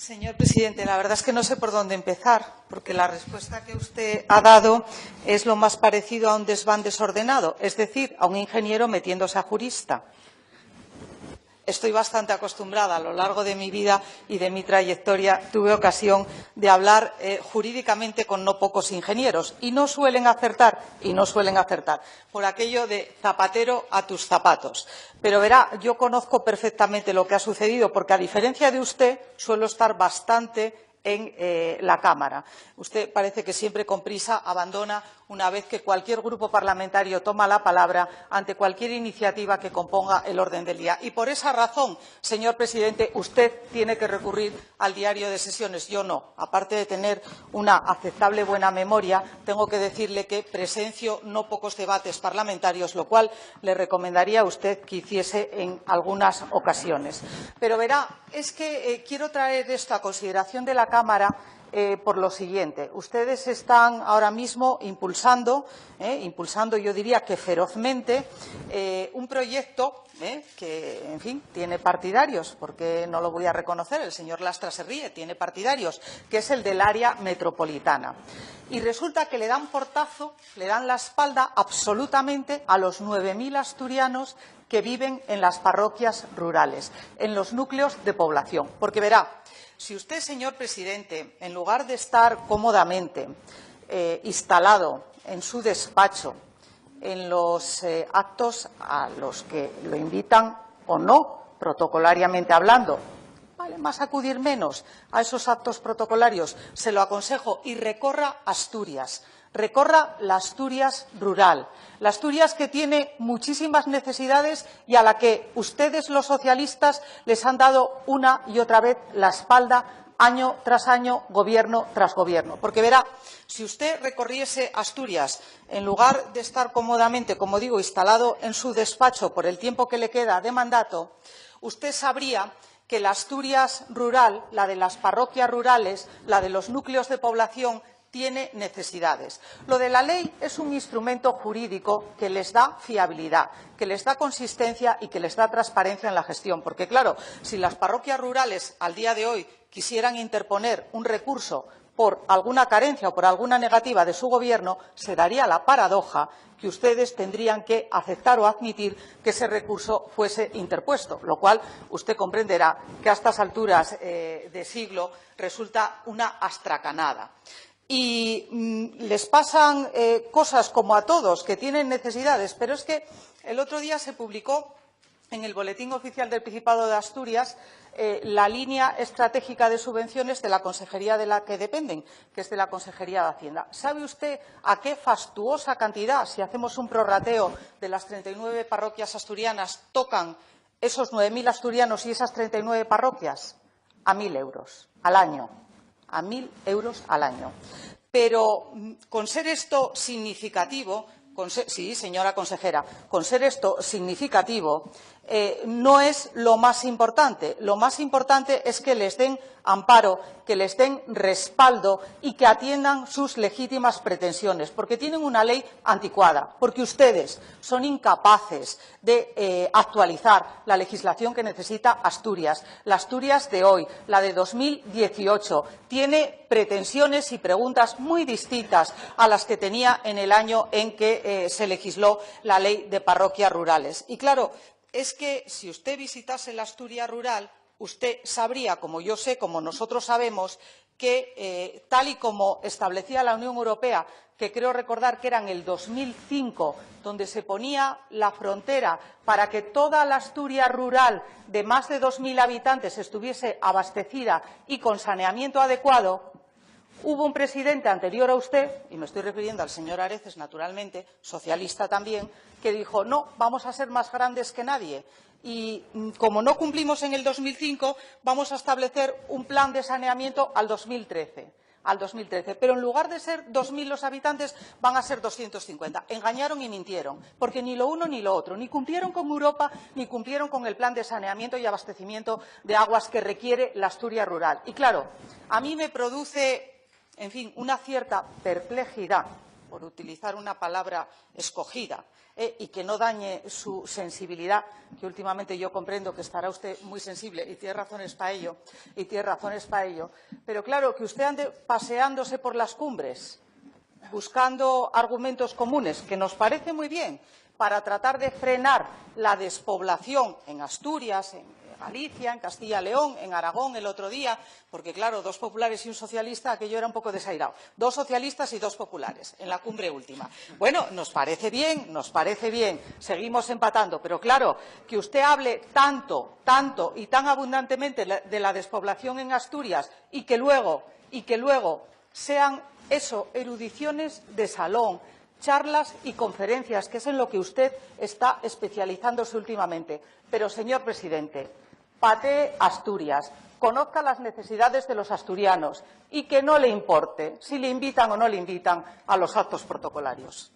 Señor presidente, la verdad es que no sé por dónde empezar, porque la respuesta que usted ha dado es lo más parecido a un desván desordenado, es decir, a un ingeniero metiéndose a jurista. Estoy bastante acostumbrada. A lo largo de mi vida y de mi trayectoria tuve ocasión de hablar jurídicamente con no pocos ingenieros y no suelen acertar, por aquello de zapatero a tus zapatos. Pero verá, yo conozco perfectamente lo que ha sucedido porque, a diferencia de usted, suelo estar bastante en la Cámara. Usted parece que siempre con prisa abandona una vez que cualquier grupo parlamentario toma la palabra ante cualquier iniciativa que componga el orden del día. Y por esa razón, señor presidente, usted tiene que recurrir al diario de sesiones. Yo no. Aparte de tener una aceptable buena memoria, tengo que decirle que presencio no pocos debates parlamentarios, lo cual le recomendaría a usted que hiciese en algunas ocasiones. Pero verá, es que quiero traer esto a consideración de la Cámara por lo siguiente. Ustedes están ahora mismo impulsando, yo diría que ferozmente, un proyecto que, en fin, tiene partidarios, porque no lo voy a reconocer, el señor Lastra se ríe, tiene partidarios, que es el del área metropolitana. Y resulta que le dan portazo, le dan la espalda absolutamente a los 9.000 asturianos que viven en las parroquias rurales, en los núcleos de población. Porque verá, si usted, señor presidente, en lugar de estar cómodamente instalado en su despacho, en los actos a los que lo invitan o no, protocolariamente hablando, vale más acudir menos a esos actos protocolarios, se lo aconsejo, y recorra Asturias. Recorra la Asturias rural, la Asturias que tiene muchísimas necesidades y a la que ustedes, los socialistas, les han dado una y otra vez la espalda, año tras año, gobierno tras gobierno. Porque verá, si usted recorriese Asturias, en lugar de estar cómodamente, como digo, instalado en su despacho por el tiempo que le queda de mandato, usted sabría que la Asturias rural, la de las parroquias rurales, la de los núcleos de población, tiene necesidades. Lo de la ley es un instrumento jurídico que les da fiabilidad, que les da consistencia y que les da transparencia en la gestión. Porque, claro, si las parroquias rurales al día de hoy quisieran interponer un recurso por alguna carencia o por alguna negativa de su gobierno, se daría la paradoja que ustedes tendrían que aceptar o admitir que ese recurso fuese interpuesto, lo cual usted comprenderá que a estas alturas de siglo resulta una astracanada. Y les pasan cosas como a todos, que tienen necesidades, pero es que el otro día se publicó en el Boletín Oficial del Principado de Asturias la línea estratégica de subvenciones de la consejería de la que dependen, que es de la Consejería de Hacienda. ¿Sabe usted a qué fastuosa cantidad, si hacemos un prorrateo de las 39 parroquias asturianas, tocan esos 9.000 asturianos y esas 39 parroquias? A 1.000 euros al año. A 1.000 euros al año. Pero con ser esto significativo, sí, señora consejera, con ser esto significativo, no es lo más importante. Lo más importante es que les den amparo, que les den respaldo y que atiendan sus legítimas pretensiones, porque tienen una ley anticuada, porque ustedes son incapaces de actualizar la legislación que necesita Asturias. La Asturias de hoy, la de 2018, tiene pretensiones y preguntas muy distintas a las que tenía en el año en que se legisló la ley de parroquias rurales. Y claro, es que si usted visitase la Asturias rural, usted sabría, como yo sé, como nosotros sabemos, que tal y como establecía la Unión Europea, que creo recordar que era en el 2005, donde se ponía la frontera para que toda la Asturias rural de más de 2.000 habitantes estuviese abastecida y con saneamiento adecuado, hubo un presidente anterior a usted, y me estoy refiriendo al señor Areces, naturalmente, socialista también, que dijo no, vamos a ser más grandes que nadie. Y como no cumplimos en el 2005, vamos a establecer un plan de saneamiento al 2013. Pero en lugar de ser 2.000 los habitantes, van a ser 250. Engañaron y mintieron, porque ni lo uno ni lo otro, ni cumplieron con Europa, ni cumplieron con el plan de saneamiento y abastecimiento de aguas que requiere la Asturias rural. Y claro, a mí me produce, en fin, una cierta perplejidad por utilizar una palabra escogida, y que no dañe su sensibilidad, que últimamente yo comprendo que estará usted muy sensible y tiene razones para ello, pero claro, que usted ande paseándose por las cumbres buscando argumentos comunes, que nos parece muy bien, para tratar de frenar la despoblación en Asturias, en Galicia, en Castilla y León, en Aragón el otro día, porque claro, 2 populares y un socialista, aquello era un poco desairado. 2 socialistas y 2 populares en la cumbre última. Bueno, nos parece bien, seguimos empatando, pero claro, que usted hable tanto y tan abundantemente de la despoblación en Asturias y que luego sean eso, erudiciones de salón, charlas y conferencias, que es en lo que usted está especializándose últimamente. Pero, señor presidente, patee Asturias, conozca las necesidades de los asturianos y que no le importe si le invitan o no le invitan a los actos protocolarios.